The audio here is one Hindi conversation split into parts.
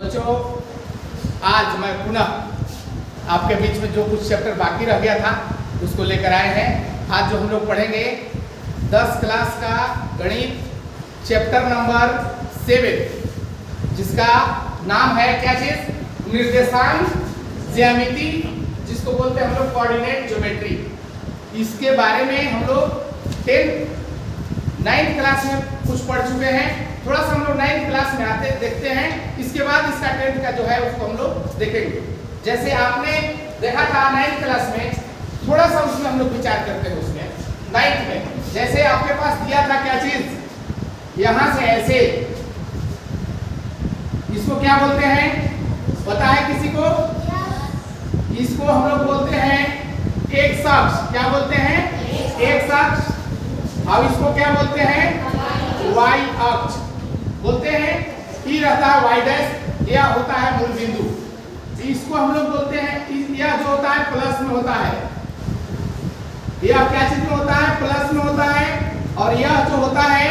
बच्चों, आज मैं पुनः आपके बीच में जो कुछ चैप्टर बाकी रह गया था उसको लेकर आए हैं। आज जो हम लोग पढ़ेंगे 10 क्लास का गणित चैप्टर नंबर 7, जिसका नाम है क्या चीज, निर्देशांक ज्यामिति, जिसको बोलते हैं हम लोग कोऑर्डिनेट ज्योमेट्री। इसके बारे में हम लोग 9th क्लास में कुछ पढ़ चुके हैं। थोड़ा सा हम लोग 9th क्लास में आते देखते हैं, इसके बाद इसका 10th का जो है उसको हम लोग देखेंगे। जैसे आपने देखा था 9th क्लास में, थोड़ा सा उसमें हम लोग विचार करते हैं। उसमें 9th में जैसे आपके पास दिया था क्या चीज, यहां से ऐसे, इसको क्या बोलते हैं पता है किसी को? इसको हम लोग बोलते हैं एक अक्ष। क्या बोलते हैं? एक अक्ष। अब इसको क्या बोलते हैं? वाई अक्ष बोलते हैं। ई रहता है वाई डैश, यह होता है मूल बिंदु। इसको हम लोग बोलते हैं, यह जो होता है प्लस में होता है, यह क्या चीज में होता है? प्लस में होता है। और यह जो होता है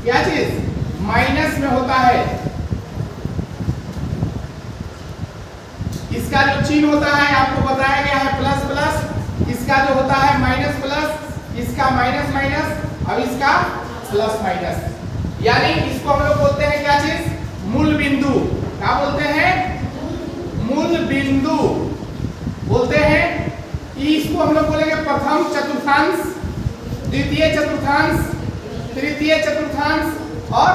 क्या चीज, माइनस में होता है। इसका जो चिन्ह होता है आपको बताया गया है प्लस प्लस, इसका जो होता है माइनस प्लस, इसका माइनस माइनस, अब इसका प्लस माइनस। यानी इसको हम लोग बोलते हैं क्या चीज, मूल बिंदु। क्या बोलते हैं? मूल बिंदु बोलते हैं। इसको हम लोग बोलेंगे प्रथम चतुर्थांश, द्वितीय चतुर्थांश, तृतीय चतुर्थांश और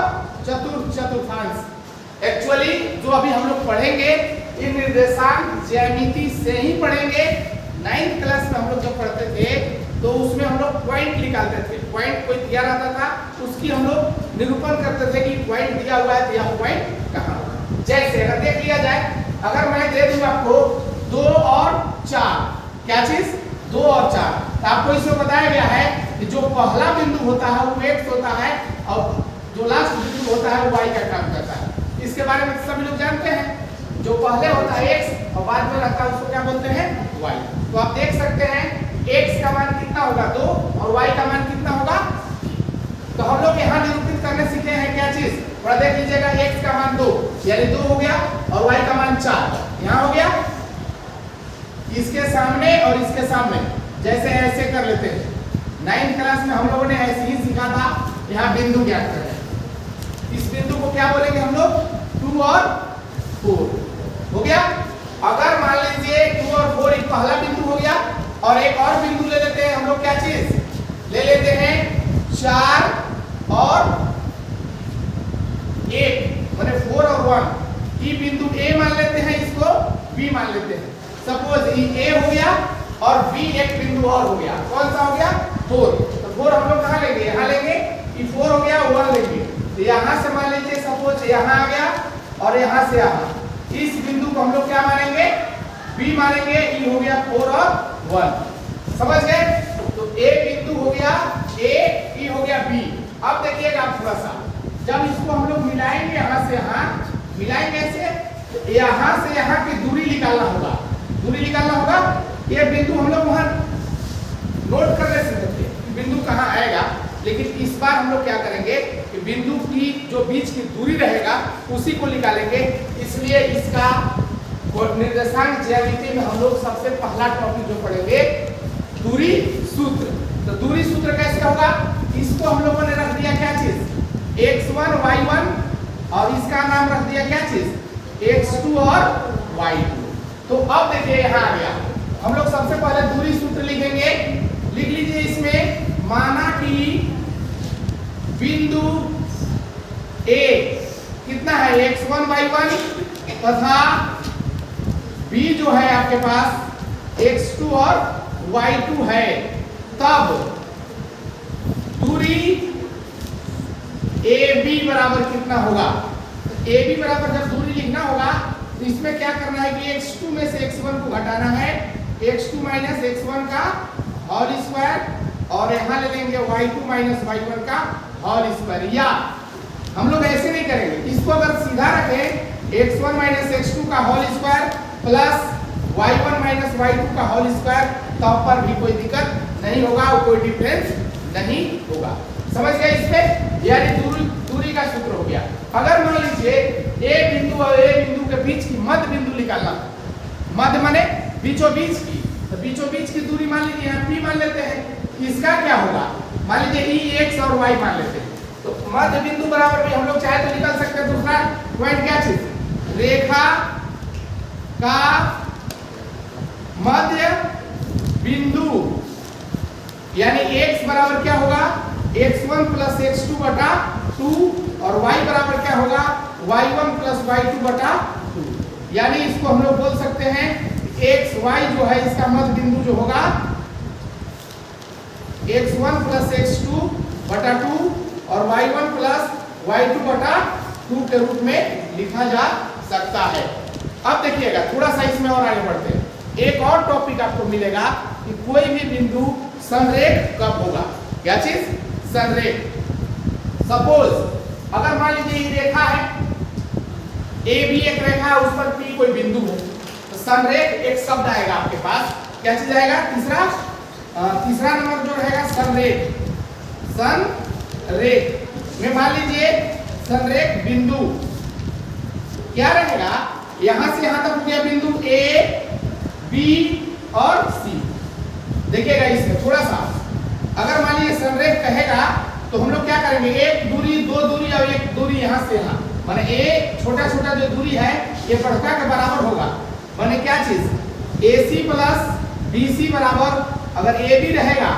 चतुर्थ चतुर्थांश। एक्चुअली जो अभी हम लोग पढ़ेंगे ये निर्देशांक ज्यामिति से ही पढ़ेंगे। 9th क्लास में हम लोग जब पढ़ते थे तो उसमें हम लोग पॉइंट निकालते थे। पॉइंट कोई दिया रहता था, उसकी हम लोग निरूपण करते थे कि पॉइंट दिया हुआ है तो यह पॉइंट कहाँ। जैसे अगर देख लिया जाए, अगर मैं दे दूं आपको 2 और 4, क्या चीज 2 और 4, तो आपको इसमें बताया गया है कि जो पहला बिंदु होता है वो x होता है और जो लास्ट बिंदु होता है वो y का काम करता है। इसके बारे में सभी लोग जानते हैं। जो पहले होता है x और बाद में रहता है उसको क्या बोलते हैं? y। तो आप देख सकते हैं x का मान कितना होगा 2 और y का मान कितना होगा। तो हम लोग यहाँ निरूपित करने सीखे हैं क्या चीज, थोड़ा देख लीजिएगा। x का मान 2 यानी 2 हो गया और y का मान 4 यहाँ हो गया। इसके सामने और इसके सामने जैसे ऐसे कर लेते हैं। 9th क्लास में हम लोगों ने ऐसे ही सीखा था। यहाँ बिंदु ज्ञात करें, इस बिंदु को क्या बोलेंगे हम लोग? 2 और 4 हो गया। अगर मान लीजिए 2 और 4 एक पहला बिंदु हो गया और एक और बिंदु ले लेते हैं हम लोग, क्या चीज ले लेते हैं 4 और 1 माने 4 और 1। ये बिंदु A मान लेते हैं, इसको B मान लेते हैं। सपोज ये A हो गया और B एक बिंदु और हो गया। कौन सा हो गया? 4। तो 4 हम लोग कहाँ लेंगे? यहाँ लेंगे। ये 4 हो गया, 1 लेंगे। तो यहाँ से मान लीजिए सपोज यहाँ आ गया और यहाँ से यहाँ, इस बिंदु को हम लोग क्या मानेंगे? B मानेंगे। ये हो गया 4 और 1, समझ गए? तो A बिंदु हो गया A, ये हो गया B। अब देखिएगा आप थोड़ा सा, जब इसको हम लोग मिलाएंगे, यहाँ से यहाँ मिलाएंगे ऐसे, यहाँ से यहाँ की दूरी निकालना होगा। दूरी निकालना होगा। ये बिंदु हम लोग वहां नोट कर ले सकते हैं बिंदु कहाँ आएगा, लेकिन इस बार हम लोग क्या करेंगे कि बिंदु की जो बीच की दूरी रहेगा उसी को निकालेंगे। इसलिए इसका निर्देशांक ज्यामिति में हम लोग सबसे पहला टॉपिक जो पढ़ेंगे दूरी सूत्र। तो दूरी सूत्र कैसे होगा? इसको हम लोगों ने रख दिया क्या चीज, x1 y1, और इसका नाम रख दिया क्या चीज, x2 और y2। तो अब देखिए यहाँ आ गया। हम लोग सबसे पहले दूरी सूत्र लिखेंगे। लिख लीजिए इसमें, माना कि बिंदु A कितना है, x1 y1, तथा B जो है आपके पास x2 और y2 है। तब दूरी AB बराबर कितना होगा? तो AB बराबर जब दूरी लिखना होगा तो इसमें क्या करना है कि x2 में से x1 को घटाना है, x2 माइनस x1 का होल स्क्वायर, और यहाँ ले लेंगे y2 माइनस y1 का होल स्क्वायर। या हम लोग ऐसे नहीं करेंगे, इसको अगर सीधा रखें x1 माइनस x2 का whole square plus y1 minus y2 का होल स्क्वायर, तब पर भी कोई दिक्कत नहीं होगा, कोई डिफरेंस नहीं होगा। समझ गए? इसमें यानी दूरी का सूत्र हो गया। अगर मान लीजिए ए बिंदु और ए बिंदु के बीच की मध्य बिंदु निकालना, मध्य माने बीचों बीच की, तो बीचों बीच की दूरी मान लीजिए यहाँ P मान लेते हैं, इसका क्या होगा, मान लीजिए E x और y मान लेते हैं, तो मध्य बिंदु बराबर भी हम लोग चाहे तो निकाल सकते हैं। दूसरा पॉइंट क्या चीज, रेखा का मध्य बिंदु, यानी x बराबर क्या होगा, x1 प्लस x2 बटा 2 और y बराबर क्या होगा, y1 प्लस y2 बटा 2, यानी इसको हम लोग बोल सकते हैं x y जो है इसका मध्य बिंदु जो होगा x1 प्लस x2 बटा 2 और y1 प्लस y2 बटा 2 के रूप में लिखा जा सकता है। अब देखिएगा थोड़ा सा इसमें और आगे बढ़ते हैं, एक और टॉपिक आपको मिलेगा कि कोई भी बिंदु संरेख कब होगा, क्या चीज, संरेख। सपोज अगर मान लीजिए ये रेखा है, ए भी एक रेखा है, उस पर P कोई बिंदु है, तो संरेख एक शब्द आएगा आपके पास, क्या चीज आएगा, तीसरा नंबर जो रहेगा संरेख। संरेख में मान लीजिए संरेख बिंदु क्या रहेगा, यहां से यहां तक हो गया बिंदु A, B और C। देखिएगा इसमें थोड़ा सा, अगर मान लीजिए संरेख कहेगा तो हम लोग क्या करेंगे, एक दूरी, दो दूरी और एक दूरी यहां से यहां, माने ए छोटा छोटा जो दूरी है ये बड़का के बराबर होगा, माने क्या चीज, AC प्लस BC बराबर, अगर AB रहेगा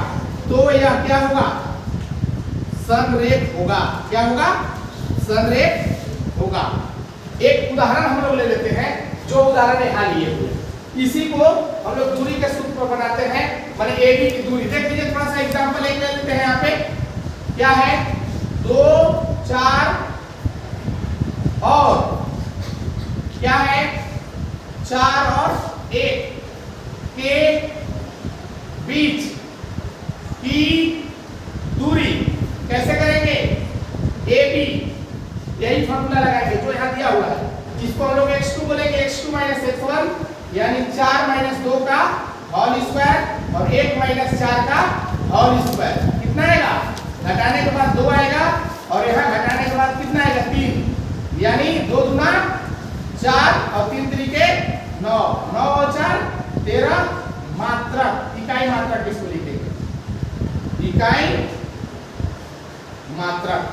तो यह क्या होगा, संरेख होगा, क्या होगा, संरेख होगा। एक उदाहरण हम लोग ले लेते हैं, जो उदाहरण यहाँ लिए हुए, इसी को हम लोग दूरी के सूत्र पर बनाते हैं, माने AB की दूरी। देख लीजिए थोड़ा सा एग्जांपल एक ले लेते हैं, यहाँ पे क्या है, 2 4 और क्या है, 4 और 1 के बीच की दूरी कैसे करेंगे, AB, यही फॉर्मूला लगाएंगे जो यहाँ दिया हुआ है, जिसको हम लोग x2 बोलेंगे, x2 माइनस x1, यानी 4 माइनस 2 का होल स्क्वायर और 1 माइनस 4 का होल स्क्वायर, कितना आएगा, घटाने के बाद 2 आएगा और यहाँ घटाने के बाद कितना आएगा, 3, यानी 2 दूना 4 और 3 तरीके 9, 9 और 4 13, मात्रक, इकाई मात्रक किसको लिखेंगे, इकाई मात्रक,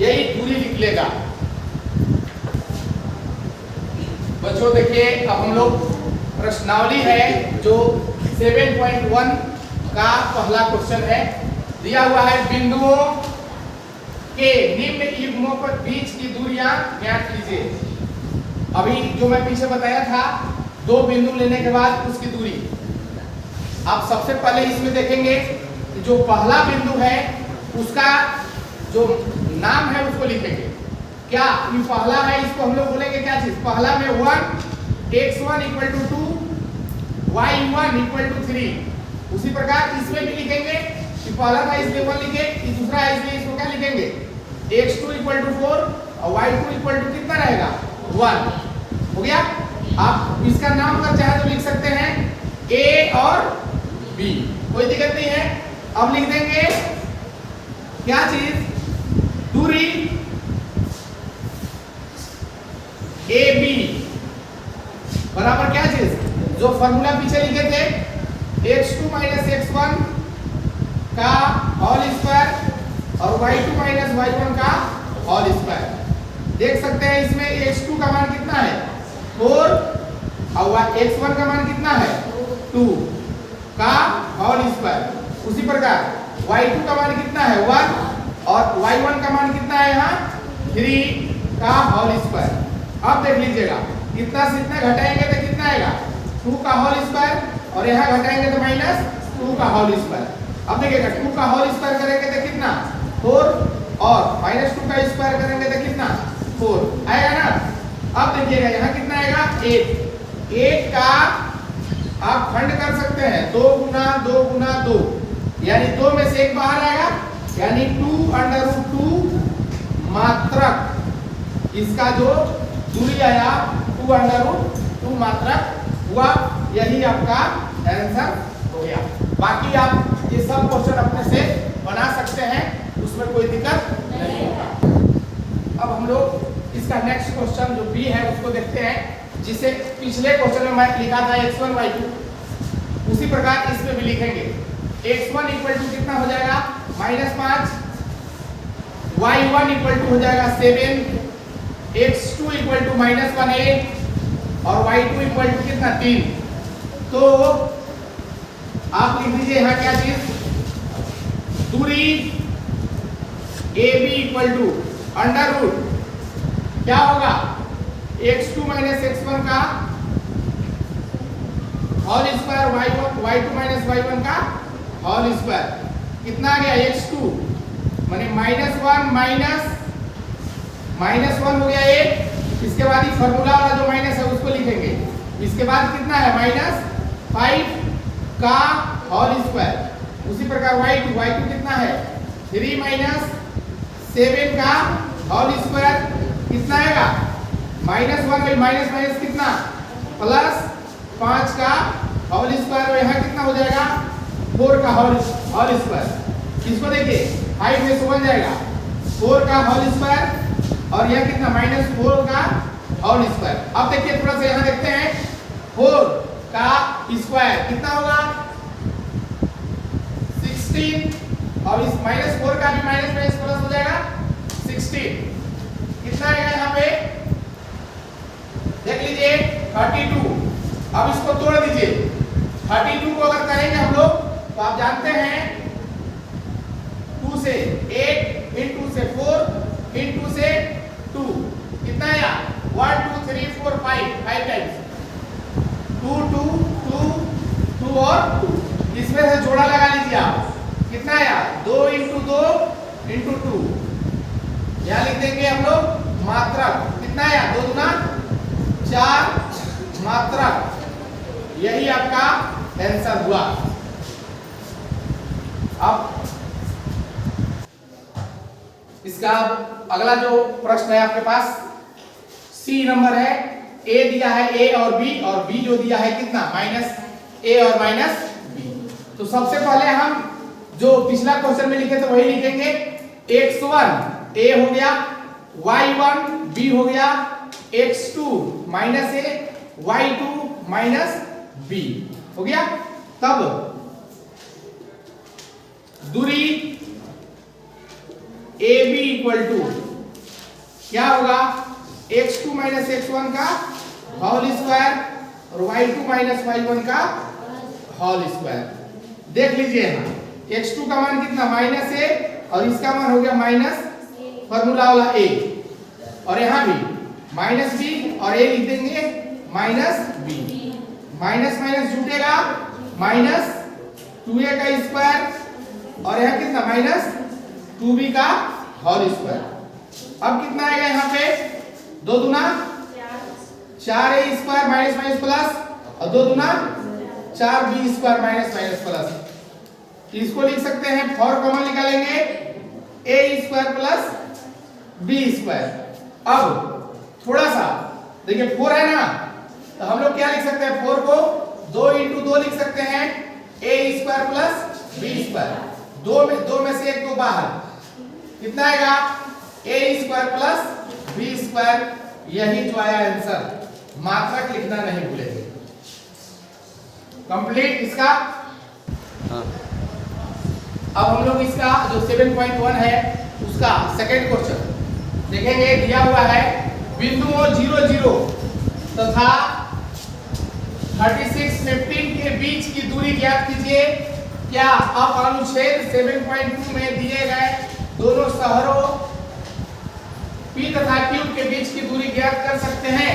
यही दूरी लिख लेगा। बच्चों देखिए अब हम लोग प्रश्नावली है जो 7.1 का पहला क्वेश्चन है, दिया हुआ है बिंदुओं के निम्न युग्मों पर बीच की दूरियां ज्ञात कीजिए। अभी जो मैं पीछे बताया था, दो बिंदु लेने के बाद उसकी दूरी, आप सबसे पहले इसमें देखेंगे कि जो पहला बिंदु है उसका जो नाम है उसको लिखेंगे, क्या ये पहला है, इसको हम लोग बोलेंगे क्या चीज, पहला में 1, x1 equal to 2, y1 equal to 3। उसी प्रकार इसमें भी लिखेंगे कि पहला था इसलिए 1 लिखे, दूसरा है इसलिए इसको क्या लिखेंगे, x2 इक्वल टू 4 और y2 इक्वल टू कितना रहेगा, 1। हो गया। आप इसका नाम अगर चाहे तो लिख सकते हैं A और B, कोई दिक्कत नहीं है। अब लिख देंगे क्या चीज, दूरी AB बराबर क्या चीज, जो फॉर्मूला पीछे लिखे थे, x2 माइनस x1 का होल स्क्वायर और y2 माइनस y1 का होल स्क्वायर। देख सकते हैं इसमें x2 का मान कितना है, 4 और x1 का मान कितना है, 2 का होल स्क्वायर। उसी प्रकार y2 का मान कितना है, 1 और y1 का मान कितना है यहाँ, 3 का होल स्क्वायर। अब देख लीजिएगा इतना से इतना घटाएंगे तो कितना आएगा, 2 का होल स्क्वायर और यहाँ घटाएंगे तो माइनस 2 का होल स्क्वायर। अब देखिएगा 2 का होल स्क्वायर करेंगे तो कितना, 4 और माइनस 2 का स्क्वायर करेंगे तो कितना, 4 आएगा ना। अब देखिएगा यहाँ कितना आएगा, 8 का आप खंड कर सकते हैं, 2 गुना 2 गुना 2, यानी 2 में से 1 बाहर आएगा, यानी 2√2 मात्रक, इसका जो दूरी आया 2√2 मात्रक हुआ। यही आपका आंसर हो गया। बाकी आप ये सब क्वेश्चन अपने से बना सकते हैं, उसमें कोई दिक्कत नहीं होगा। इसका नेक्स्ट क्वेश्चन जो बी है उसको देखते हैं, जिसे पिछले क्वेश्चन में मैं लिखा था x1 y2, उसी प्रकार इसमें भी लिखेंगे। x1 इक्वल टू कितना हो जाएगा -5, y1 इक्वल टू हो जाएगा 7, x2 इक्वल टू -1 8 और y2 इक्वल टू कितना 3। तो आप लिख दीजिए यहाँ क्या चीज, दूरी AB equal to under root क्या होगा x2 माइनस x1 का whole square, y2 minus y1 का होल स्क्वायर, कितना आ गया x2 माने -1 हो गया ये। इसके बाद ये फॉर्मूला वाला जो माइनस है उसको लिखेंगे। इसके बाद कितना है -5 का होल स्क्वायर। उसी प्रकार y2 कितना है 3 माइनस 7 का होल स्क्वायर, कितना आएगा -1 में माइनस माइनस कितना +5 का होल स्क्वायर, यहाँ कितना हो जाएगा 4 का होल स्क्वायर। इसको देखिए 5 में से बन जाएगा 4 का होल स्क्वायर और यह कितना -4 का होल स्क्वायर। अब देखिए थोड़ा सा यहाँ देखते हैं, 4 का स्क्वायर कितना होगा 16 और इस -4 का भी माइनस माइनस प्लस हो जाएगा 16, कितना आएगा यहाँ पे देख लीजिए 32। अब इसको तोड़ दीजिए, 32 को अगर करेंगे हम लोग तो आप जानते हैं 2 से 8 इंटू से 4 इंटू से 2, कितना आया 1 2 3 4 5 टाइम्स 2 2 2 2 और 2। इसमें से जोड़ा लगा लीजिए आप, कितना आया 2 इंटू 2 इंटू 2, यहाँ लिख देंगे हम लोग मात्रक, कितना आया 2 गुना 4 मात्रक। यही आपका आंसर हुआ। अब इसका अगला जो प्रश्न है आपके पास सी नंबर है, ए दिया है a और b जो दिया है कितना -a और -b। तो सबसे पहले हम जो पिछला क्वेश्चन में लिखे थे वही लिखेंगे। x1 a हो गया, y1 b हो गया, x2 -a y2 -b हो गया। तब दूरी AB इक्वल टू क्या होगा x2 x1 का होल स्क्वायर और y2 y1 का होल स्क्वायर। देख लीजिए यहाँ x2 का मान कितना -a और इसका मान हो गया माइनस फॉर्मूला वाला a, और यहाँ भी -b और a लिख देंगे -b, माइनस माइनस जुटेगा -2a का स्क्वायर और यहाँ कितना -2b का होल स्क्वायर। अब कितना आएगा यहाँ पे 2 दूना 4a square minus minus plus और 2 दूना 4b square minus minus plus. इसको लिख सकते हैं 4 कॉमन निकालेंगे a square plus b square. अब थोड़ा सा देखिए 4 है ना, तो हम लोग क्या लिख सकते हैं 4 को 2 इंटू 2 लिख सकते हैं a square plus b square. 2 में से 1 2 बाहर, कितना आएगा a square plus b square. यही जो आया आंसर, मात्रक लिखना नहीं भूलेंगे। कंप्लीट इसका। अब हम लोग इसका जो 7.1 है उसका सेकंड क्वेश्चन देखेंगे। दिया हुआ है बिंदुओं 0 0 तथा 36 15 के बीच की दूरी ज्ञात कीजिए। क्या आप अनुच्छेद 7.2 में दिए गए दोनों शहरों P तथा Q के बीच की दूरी ज्ञात कर सकते हैं?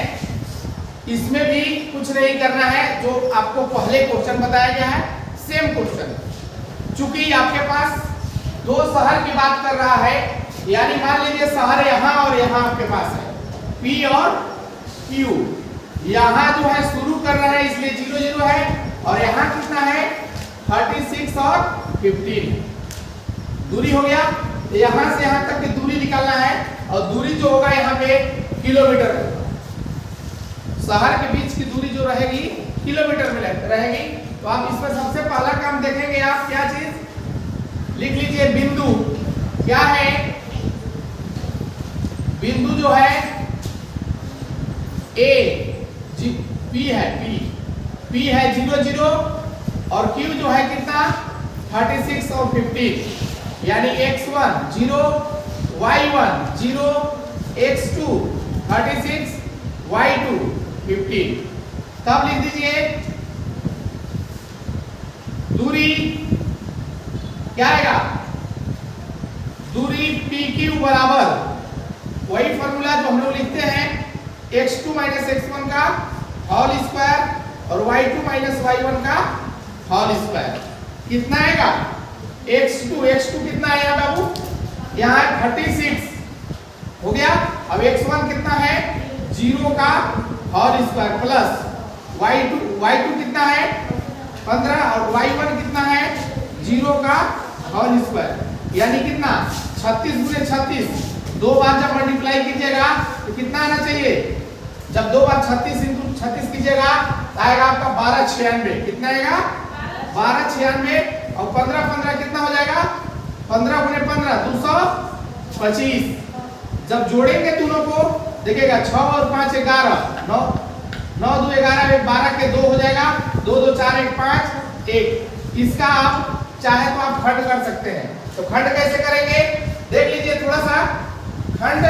इसमें भी कुछ नहीं करना है, जो आपको पहले क्वेश्चन बताया गया है सेम क्वेश्चन। चूंकि आपके पास 2 शहर की बात कर रहा है, यानी मान लीजिए शहर यहाँ और यहाँ आपके पास है P और Q। यहाँ जो है शुरू कर रहा है इसलिए 0 0 है, और यहाँ कितना है 36 और 15 दूरी हो गया। यहाँ से यहाँ तक की दूरी निकालना है, और दूरी जो होगा यहाँ पे किलोमीटर में, शहर के बीच की दूरी जो रहेगी किलोमीटर में रहेगी। तो आप इसमें सबसे पहला काम देखेंगे आप क्या चीज लिख लीजिए, बिंदु क्या है, बिंदु जो है ए पी है पी है 0 0 और क्यू जो है कितना 36 और 15 यानी x1 0 y1 0 x2 36 y2 15। तब लिख दीजिए दूरी क्या आएगा, दूरी PQ बराबर वही फॉर्मूला जो हम लोग लिखते हैं x2 माइनस x1 का होल स्क्वायर और y2 माइनस y1 का होल स्क्वायर। कितना आएगा x2 कितना है यहाँ बाबू, यहाँ 36 हो गया। अब x1 कितना है 0 का होल स्क्वायर प्लस y2 कितना है 15 और y1 कितना है 0 का होल स्क्वायर यानी कितना 36 गुणे 36। दो बार जब मल्टीप्लाई कीजिएगा तो कितना आना चाहिए, जब दो बार 36 इंटू 36 कीजिएगा तो आएगा आपका 1296। कितना आएगा 1296 और 15 कितना हो जाएगा 15 गुणे 15 225। जब जोड़ेंगे दोनों को देखिएगा 6 और 5 11 9 9 2 11 12 के 2 हो जाएगा 2 2 4 1 5 1। इसका आप चाहे तो आप खंड कर सकते हैं। तो खंड कैसे करेंगे देख लीजिए थोड़ा सा, खंड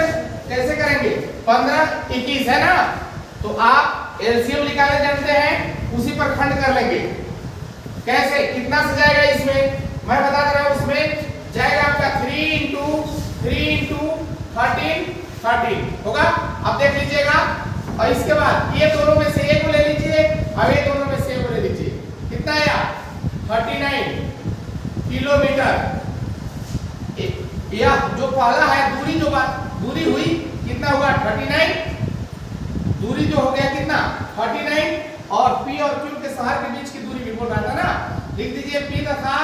कैसे करेंगे 15 21 है ना, तो आप एलसीएम निकालने जानते हैं उसी पर खंड कर लेंगे। कैसे कितना से जाएगा इसमें मैं बता दे रहा हूं, उसमें जाएगा आपका 3 इंटू 13 होगा। अब देख लीजिएगा और इसके बाद ये दोनों में से एक को ले लीजिए, अब ये दोनों में से एक को ले लीजिए। कितना आया 39 किलोमीटर। यह जो पहला है दूरी हुई कितना हुआ 39, दूरी जो हो गया कितना 39 और P और Q के शहर के बीच की दूरी भी बोल रहा था ना, लिख दीजिए P तथा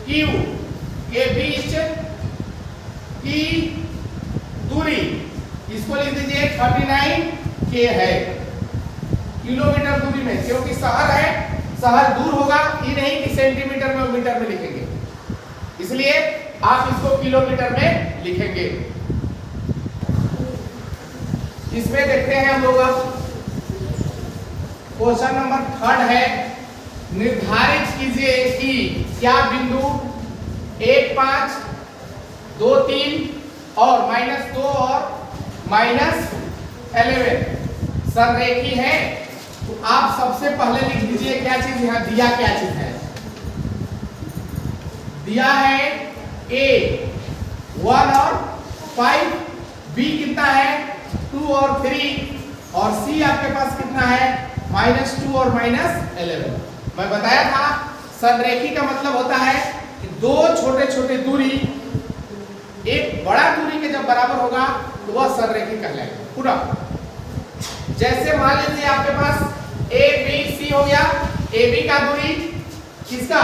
Q के बीच की दूरी, इसको लिख दीजिए 39 के है किलोमीटर दूरी में, क्योंकि शहर है शहर दूर होगा ये नहीं कि सेंटीमीटर में मीटर में लिखेंगे, इसलिए आप इसको किलोमीटर में लिखेंगे। इसमें देखते हैं हम लोग अब क्वेश्चन नंबर 3 है, निर्धारित कीजिए कि क्या बिंदु 1 5 2 3 और -2 और -11 संरेखी है। तो आप सबसे पहले लिख दीजिए क्या चीज यहाँ दिया, क्या चीज है दिया है A 1 और 5, B कितना है 2 और 3 और C आपके पास कितना है -2 और -11। मैं बताया था संरेखी का मतलब होता है कि दो छोटे छोटे दूरी एक बड़ा दूरी के जब बराबर होगा तो वह संरेखी कहलाएगा पूरा। जैसे मान लीजिए आपके पास A B C हो गया, AB का दूरी किसका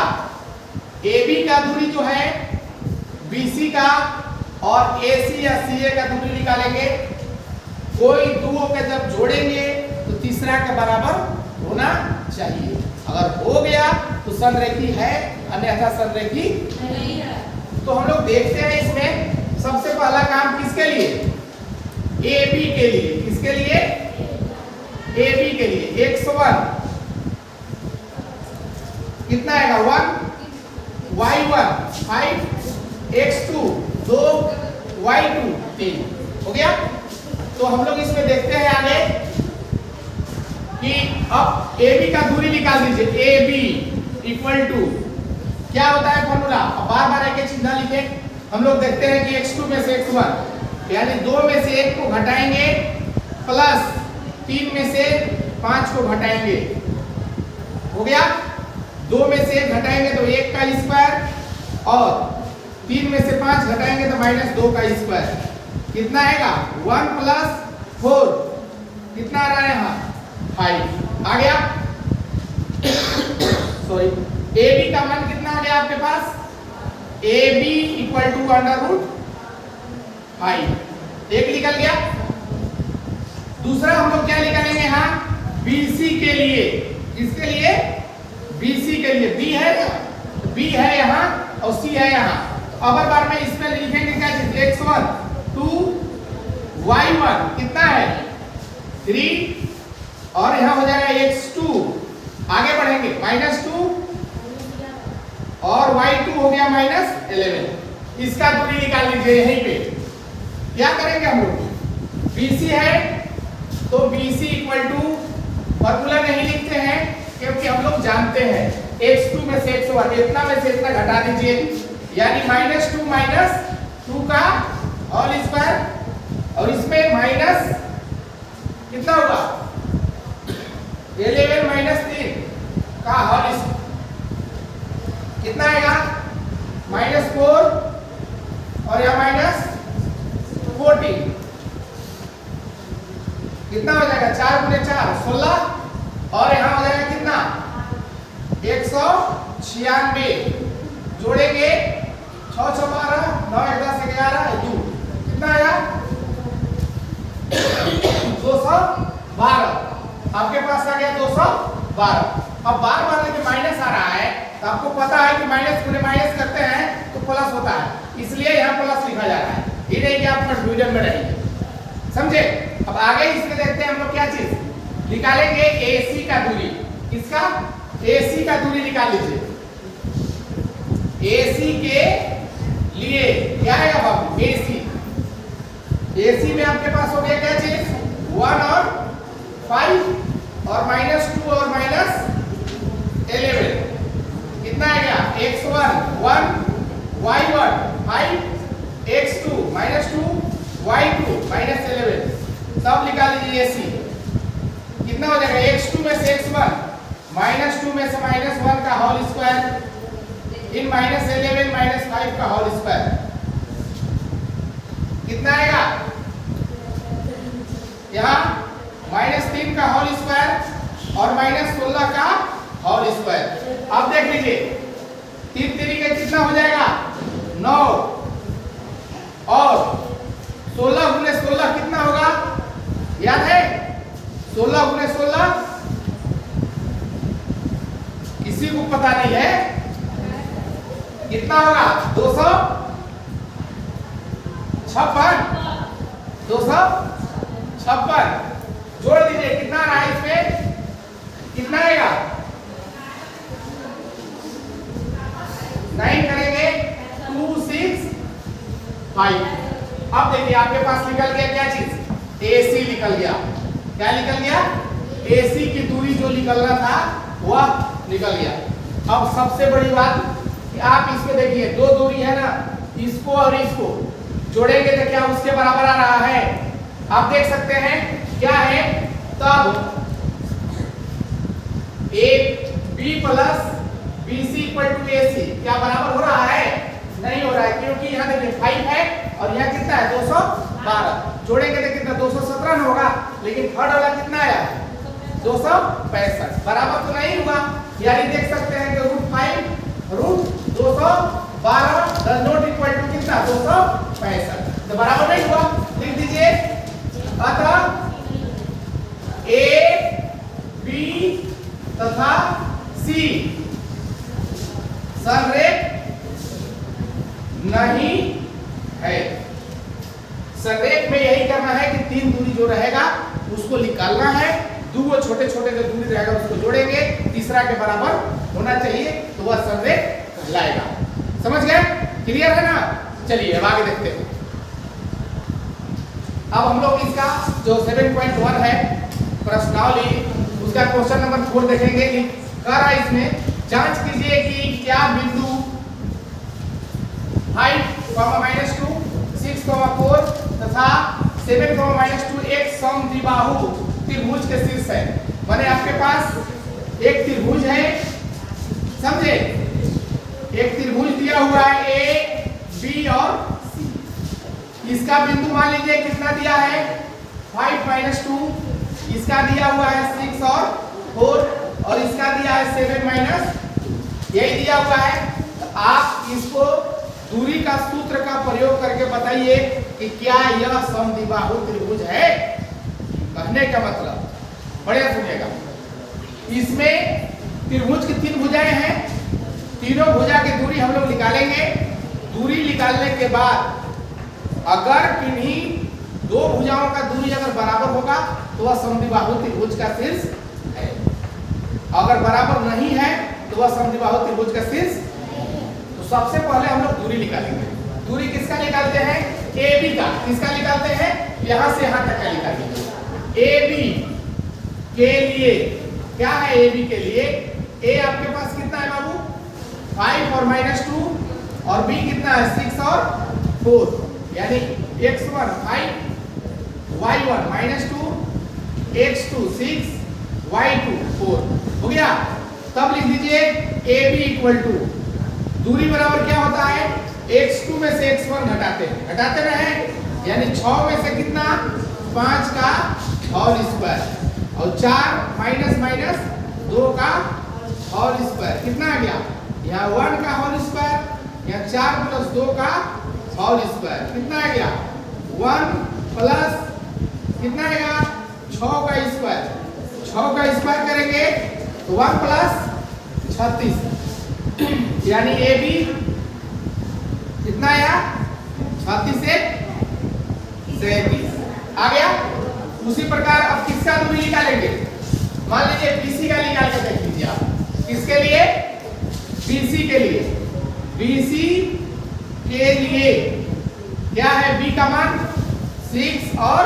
AB का दूरी जो है BC का और AC या CA का दूरी निकालेंगे। कोई दो के जब जोड़ेंगे तो तीसरा के बराबर होना चाहिए, अगर हो गया तो संरेखी है अन्यथा संरेखी नहीं है। तो हम लोग देखते हैं इसमें सबसे पहला काम किसके लिए AB के लिए, किसके लिए AB के लिए 101 कितना आएगा 1 y1 5 x2 2 y2 3 हो गया। तो हम लोग इसमें देखते हैं आगे कि अब AB का दूरी निकाल दीजिए। AB इक्वल टू क्या होता है फॉर्मूला, अब बार बार एक चिन्ह लिखे। हम लोग देखते हैं कि x2 में से x1 यानी 2 में से 1 को घटाएंगे प्लस 3 में से 5 को घटाएंगे, हो गया। 2 में से 1 घटाएंगे तो 1 का स्क्वायर और 3 में से 5 घटाएंगे तो -2 का स्क्वायर। कितना आएगा 1 + 4 कितना आ रहा है यहाँ 5 आ गया। सॉरी AB का मान कितना आ गया आपके पास, AB इक्वल टू √5 एक निकल गया। दूसरा हम लोग क्या निकालेंगे यहाँ BC के लिए, किसके लिए BC के लिए B है यहाँ और C है यहाँ। अबर बार में इसमें लिखेंगे क्या चीज x1 2 y1 कितना है 3 और यहाँ हो जाएगा x2, आगे बढ़ेंगे -2 और y2 हो गया -11। इसका दूरी निकाल लीजिए यहीं पे। क्या करेंगे हम लोग, BC है तो BC इक्वल टू, फॉर्मूला नहीं लिखते हैं क्योंकि हम लोग जानते हैं x2 में से x1, इतना में से इतना घटा दीजिए, यानी -2 -2 का होल स्क्वायर, और इसमें माइनस कितना होगा 11 -3 का होल स्क्वायर, कितना आएगा -4 और यहाँ -14, कितना हो जाएगा 4 × 4 16, और यहाँ हो जाएगा कितना 196, जोड़ेंगे 6 6 12 9 1 10 11 2, कितना आया 212, आपके पास आ गया 212। अब बार बार लेके माइनस आ रहा है तो आपको पता है कि माइनस को माइनस करते हैं तो प्लस होता है, इसलिए यहाँ प्लस लिखा जा रहा है, ये नहीं कि आप कंफ्यूजन में रहेंगे, समझे। अब आगे इसमें देखते हैं हम लोग क्या चीज निकालेंगे, AC का दूरी, किसका AC का दूरी निकाल लीजिए। AC के लिए क्या है बाबू, AC में आपके पास हो गया क्या चीज 1 और 5 और -2 और -11, कितना आएगा x1 1 y1 5 x2 -2 y2 -11, सब निकाल लीजिए। AC कितना हो जाएगा x2 में से x1 -2 में से -1 का होल स्क्वायर इन -11 -5 का होल स्क्वायर, कितना आएगा यहाँ -3 का होल स्क्वायर और -16 का होल स्क्वायर। अब देख लीजिए 3 तरीके कितना हो जाएगा 9 और 16 × 16 कितना होगा, याद है 16 × 16 किसी को पता नहीं है, कितना होगा 256, 256, जोड़ दीजिए कितना रहा है इसमें, कितना आएगा 9 करेंगे 2 6 5। अब देखिए आपके पास निकल गया क्या चीज, AC निकल गया, क्या निकल गया AC की दूरी जो निकलना था वह निकल गया। अब सबसे बड़ी बात कि आप इसमें देखिए दो दूरी है ना, इसको और इसको जोड़ेंगे तो क्या उसके बराबर आ रहा है, आप देख सकते हैं क्या है, तब B + BC = AC क्या बराबर हो रहा है, नहीं हो रहा है, क्योंकि यहाँ देखिए 5 है और यहाँ कितना है 212, जोड़ेंगे तो कितना 217 होगा, लेकिन थर्ड वाला कितना आया 265, बराबर तो नहीं हुआ, यानी देख सकते हैं कि √5 √212 does not equal to कितना 265, तो बराबर नहीं हुआ, लिख दीजिए। अतः A B तथा C संरेख नहीं है। संरेख में यही करना है कि 3 दूरी जो रहेगा उसको निकालना है, 2 छोटे छोटे जो दूरी रहेगा उसको जोड़ेंगे, तीसरा के बराबर होना चाहिए तो वह संरेख कहलाएगा। समझ गए, क्लियर है ना। चलिए अब आगे देखते हैं। अब हम लोग इसका जो 7.1 है प्रश्नावली, उसका क्वेश्चन नंबर 4 देखेंगे कि कह रहा है इसमें जांच कीजिए कि क्या बिंदु 5, -2 6, 4 तथा 7, -2 एक समद्विबाहु त्रिभुज के शीर्ष है। माने आपके पास एक त्रिभुज है, समझे, एक त्रिभुज दिया हुआ है A B और C, इसका बिंदु मान लीजिए कितना दिया है 5 -2, इसका दिया हुआ है 6 और 4 और इसका दिया है 7 यही दिया हुआ है। तो आप इसको दूरी का सूत्र का प्रयोग करके बताइए कि क्या यह समद्विबाहु त्रिभुज है। कहने का मतलब बढ़िया सुनिएगा, इसमें त्रिभुज की 3 भुजाएं हैं, तीनों भुजा की दूरी हम लोग निकालेंगे। दूरी निकालने के बाद अगर किन्हीं 2 भुजाओं का दूरी अगर बराबर होगा तो वह समद्विबाहु त्रिभुज का शीर्ष है। अगर बराबर नहीं है तो वह समद्विबाहु त्रिभुज का शीर्ष। तो सबसे पहले हम लोग दूरी निकालेंगे। दूरी किसका निकालते हैं? AB का। किसका निकालते हैं? यहां से यहां तक का निकालेंगे। AB के लिए क्या है? AB के लिए A आपके पास कितना है बाबू? 5 और -2 और B कितना है? 6 और 4, यानी x1 5 y1 -2 x2 6 y2 4 हो गया। तब लिख दीजिए AB इक्वल टू दूरी बराबर क्या होता है? x2 में से x1 घटाते रहे, यानी 6 में से कितना? 5 का होल स्क्वायर और 4 माइनस 2 का होल स्क्वायर कितना आ गया? यहाँ 1 का होल स्क्वायर, यहाँ 4 + 2 का होल स्क्वायर कितना आ गया? 1 प्लस कितना आएगा? 6 का स्क्वायर। 6 का स्क्वायर करेंगे तो 1 + 36, यानी AB कितना आया? 36 से 37 आ गया। उसी प्रकार अब किसका दूरी निकालेंगे? मान लीजिए BC का निकाल के देख लीजिए आप। किसके लिए? BC के लिए। BC के लिए क्या है? B का मान 6 और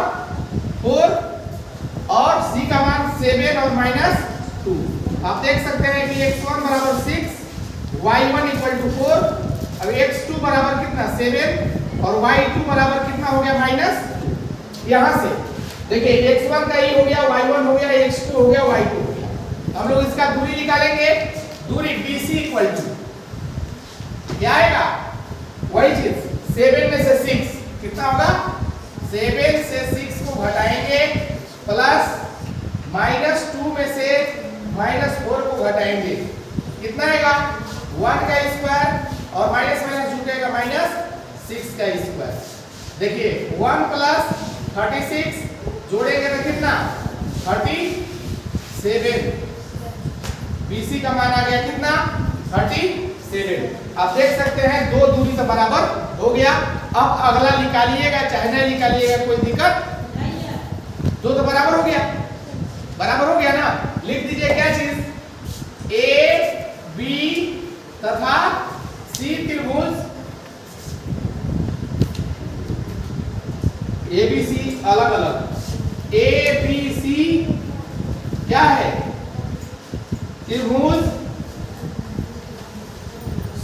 4 और C का मान 7 और -2। आप देख सकते हैं कि x1 बराबर 6, y1 = 4, अब x2 बराबर कितना? 7 और y2 बराबर कितना हो गया? -2। यहां से देखिए x1 का ये हो गया, y1 हो गया, x2 हो गया, y2 हो गया। हम लोग इसका दूरी निकालेंगे। दूरी BC इक्वल टू क्या आएगा? वही चीज 7 में से 6 कितना होगा? 7 से 6 को घटाएंगे प्लस -2 में से -4 को घटाएंगे कितना आएगा? 1 का स्क्वायर और माइनस जुटेगा -6 का स्क्वायर। देखिए 1 + 36 जोड़ेंगे तो कितना? 37। BC का मान आ गया कितना? 37। आप देख सकते हैं दो दूरी तो बराबर हो गया। अब अगला निकालिएगा चाहे नहीं निकालिएगा कोई दिक्कत नहीं है। दो तो बराबर हो गया, बराबर हो गया ना। लिख दीजिए क्या चीज? A B तथा C त्रिभुज ABC अलग अलग। ABC क्या है? त्रिभुज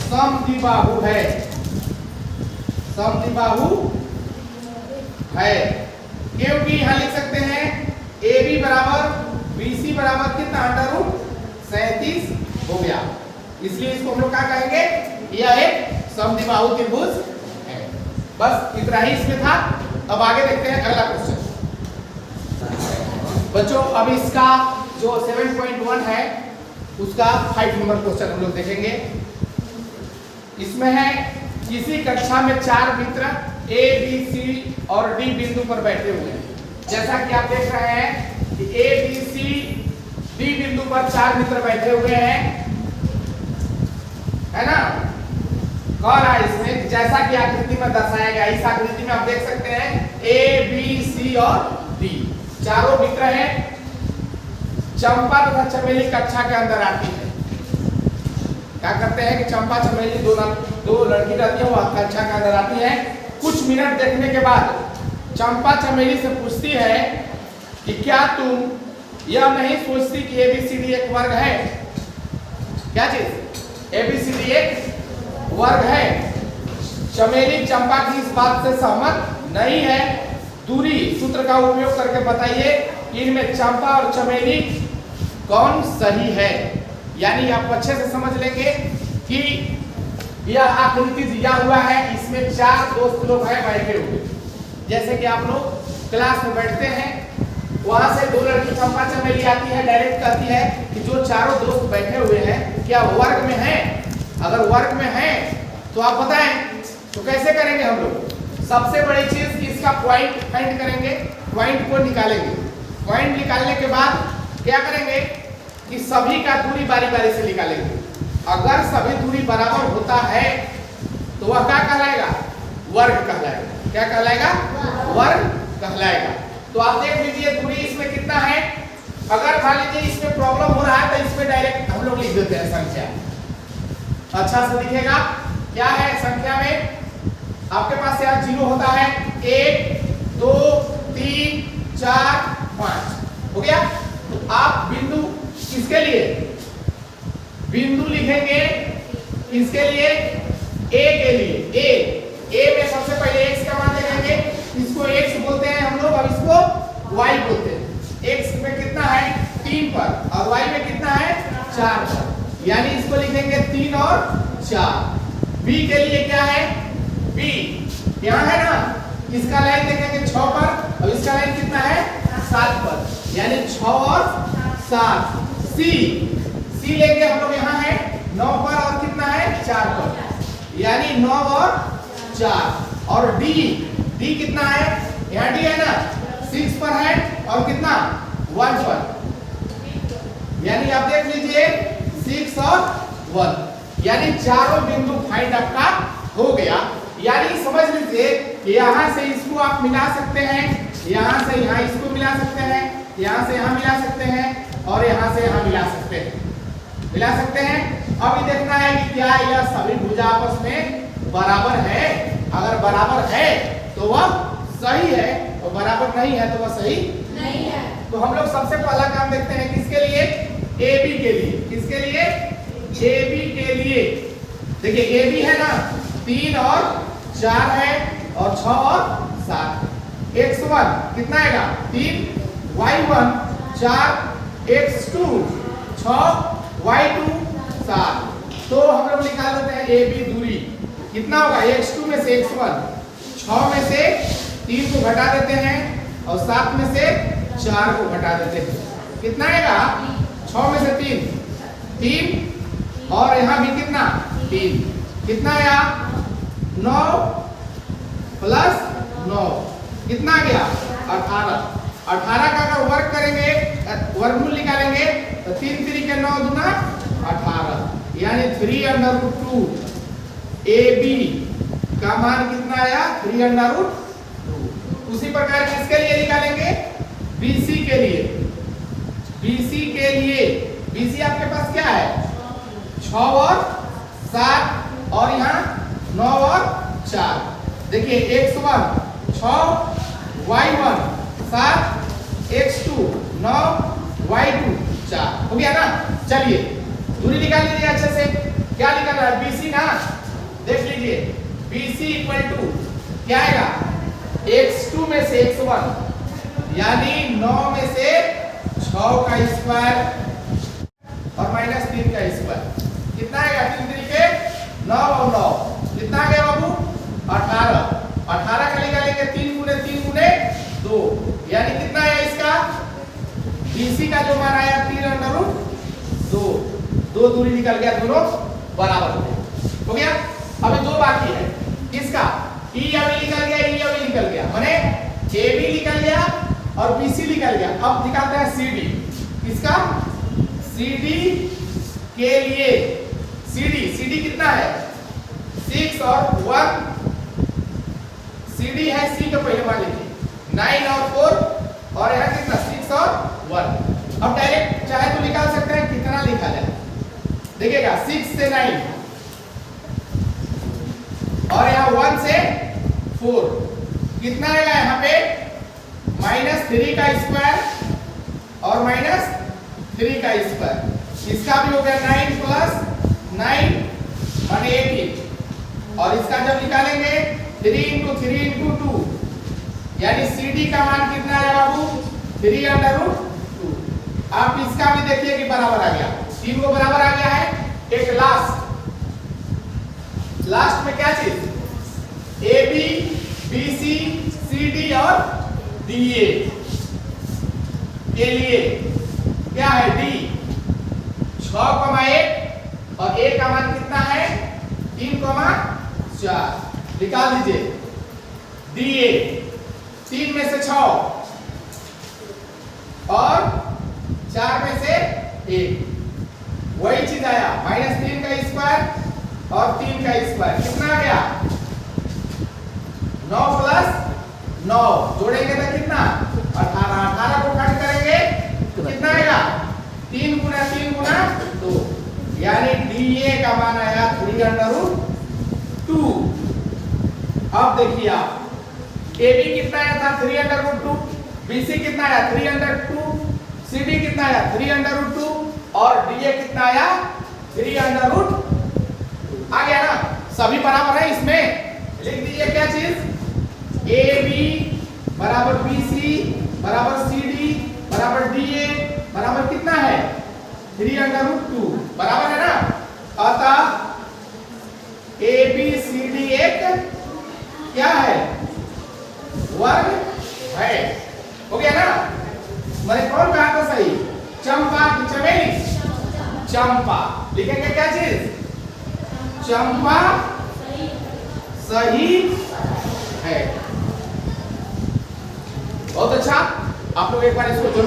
समद्विबाहु है, समद्विबाहु है। क्योंकि यहां लिख सकते हैं AB बराबर BC बराबर कितना? √37 हो गया। इसलिए इसको हम लोग क्या कहेंगे? यह एक समद्विबाहु त्रिभुज है। बस इतना ही इसमें था। अब आगे देखते हैं अगला क्वेश्चन। बच्चों अब इसका जो 7.1 है उसका 5 नंबर क्वेश्चन हम लोग देखेंगे। इसमें है किसी कक्षा में 4 मित्र A, B, C और D बिंदु पर बैठे हुए हैं। जैसा कि आप देख रहे हैं कि A, B, C, D बिंदु पर 4 मित्र बैठे हुए हैं, है ना। कह रहा है इसमें जैसा कि आकृति में दर्शाया गया। इस आकृति में आप देख सकते हैं A, B, C और D चारों मित्र हैं। चंपा तथा चमेली कक्षा के अंदर आती है। क्या करते हैं कि चंपा चमेली दो लड़की रहती है, वो कक्षा के अंदर आती है। कुछ मिनट देखने के बाद चंपा चमेली से पूछती है कि क्या तुम यह नहीं सोचती कि ABCD एक वर्ग है? क्या चीज? ABCD एक वर्ग है। चमेली चंपा की इस बात से सहमत नहीं है। दूरी सूत्र का उपयोग करके बताइए इनमें चंपा और चमेली कौन सही है। यानी आप अच्छे से समझ लेंगे कि यह आकृति दिया हुआ है, इसमें 4 दोस्त लोग हैं बैठे हुए। जैसे कि आप लोग क्लास में बैठते हैं, वहां से 2 लड़की चंपा चमेली आती है, डायरेक्ट कहती है कि जो चारों दोस्त बैठे हुए हैं क्या वर्ग में हैं? अगर वर्ग में हैं तो आप बताएं। तो कैसे करेंगे हम लोग? सबसे बड़ी चीज कि इसका पॉइंट फाइंड करेंगे, पॉइंट को निकालेंगे। पॉइंट निकालने के बाद क्या करेंगे कि सभी का दूरी बारी बारी से निकालेंगे। अगर सभी दूरी बराबर होता है तो वह क्या कहलाएगा? वर्ग कहलाएगा। क्या कहलाएगा? वर्ग कहलाएगा। तो आप देख लीजिए दूरी इसमें कितनी कितना है? अगर मान लीजिए इसमें प्रॉब्लम हो रहा है तो इसमें डायरेक्ट हम लोग लिख देते हैं संख्या, अच्छा से दिखेगा। क्या है संख्या में? आपके पास यहाँ 0 होता है, 1 2 3 4 5 हो गया। तो आप बिंदु किसके लिए बिंदु लिखेंगे? इसके लिए ए के लिए ए में सबसे पहले x का मान देंगे, इसको x बोलते हैं हम लोग और इसको y बोलते हैं। x में कितना है? 3 पर और y में कितना है? 4 पर, यानी इसको लिखेंगे 3 और 4। b के लिए क्या है? b यहाँ है ना, इसका लाइन देखेंगे 6 पर और इसका लाइन कितना है? 7 पर, यानी 6 और 7। c लेंगे हम लोग, यहाँ है 9 पर और कितना है? 4 पर, यानी 9 और 4। और d कितना है? यहाँ d है ना, 6 पर है और कितना? 1 पर, यानी आप देख लीजिए 6 और 1, यानी चारों बिंदु फाइंड आपका हो गया। यानी समझ लीजिए यहाँ से इसको आप मिला सकते हैं, यहाँ से यहाँ इसको मिला सकते हैं, यहाँ से यहाँ मिला सकते हैं और यहाँ से यहाँ मिला सकते हैं। अब ये देखना है कि क्या यह सभी भुजा आपस में बराबर है। अगर बराबर है तो वह सही है और बराबर नहीं है तो वह सही नहीं है। तो हम लोग सबसे पहला काम देखते हैं किसके लिए? AB के लिए। किसके लिए? AB के लिए। देखिए AB है ना, 3 और 4 है और 6 और 7। x1 कितना आएगा? 3, y1 4, x2 6, y2 7। तो हम लोग निकाल लेते हैं AB दूरी कितना होगा? x2 में से x1, 6 में से 3 को घटा देते हैं और 7 में से 4 को घटा देते हैं, कितना आएगा? 6 में से 3 और यहाँ भी कितना? 3, कितना आया? 9 प्लस 9 कितना आ गया? 18 का अगर वर्ग करेंगे, वर्गमूल निकालेंगे तो 3 3 के 9 दूना 18, यानी 3√2। AB का मान कितना आया? 3√2। उसी प्रकार किसके लिए निकालेंगे? BC के लिए। BC आपके पास क्या है? 6 और 7 और यहाँ 9 और 4। देखिए x1 6, y1 7, x2 9, y2 4 हो गया ना। चलिए दूरी निकाल लीजिए अच्छे से। क्या निकालना है? BC ना, देख लीजिए BC इक्वल टू क्या आएगा? x2 में से x1, यानी 9 में से 6 का स्क्वायर और माइनस 3 का स्क्वायर, कितना आएगा? 3 3 के 9 और 9 कितना आ गया बाबू? 18। 18 का निकालेंगे 3 गुने 3 गुने 2, यानी कितना आया इसका? BC का जो मान आया 3√2। 2 दूरी निकल गया, दोनों बराबर हो गया। अभी 2 बाकी है। किसका? E अभी निकल गया, E अभी निकल गया, माने AB निकल गया और BC निकल गया। अब निकालते हैं CD। किसका? CD के लिए CD कितना है? 6 और 1। CD है C के पहले मान लीजिए 9 और 4 और यहाँ कितना? 6 और 1। अब डायरेक्ट चाहे तो निकाल सकते हैं, कितना लिखा जाए? देखिएगा 6 से 9 और यहाँ 1 से 4, कितना आएगा यहाँ पे? -3 का स्क्वायर और -3 का स्क्वायर, इसका भी हो गया 9 प्लस 9 माने 18। और इसका जब निकालेंगे 3 × 3 × 2, यानी CD का मान कितना है बाबू? 3√2। आप इसका भी देखिए कि बराबर आ गया, 3 को बराबर आ गया है। एक लास्ट में क्या चीज? AB BC CD और DA के लिए क्या है? D 6,1 और A का मान कितना है? 3,4। निकाल दीजिए DA 3 में से 6 और 4 में से 1, वही चीज आया। -3 का स्क्वायर और 3 का स्क्वायर, कितना आ गया? 9 प्लस 9 जोड़ेंगे तो कितना? 18। 18 को काट करेंगे कितना आएगा 3 गुना 3 गुना 2, यानी DA का मान आया 3√2। अब देखिए आप AB कितना आया था 3√2, BC कितना आया 3√2, CD कितना आया 3√2 और DA कितना आया 3√2। आ गया ना, सभी बराबर है। इसमें लिख दीजिए क्या चीज, AB बराबर BC बराबर CD बराबर DA बराबर कितना है 3√2, बराबर है ना। अतः ABCD एक क्या है, वर्ग है। हो गया ना। मैंने कौन कहा था सही, चंपा की चमेली, चंपा लिखेंगे क्या चीज, चंपा सही है। बहुत अच्छा, आप लोग एक बार इसको जरूर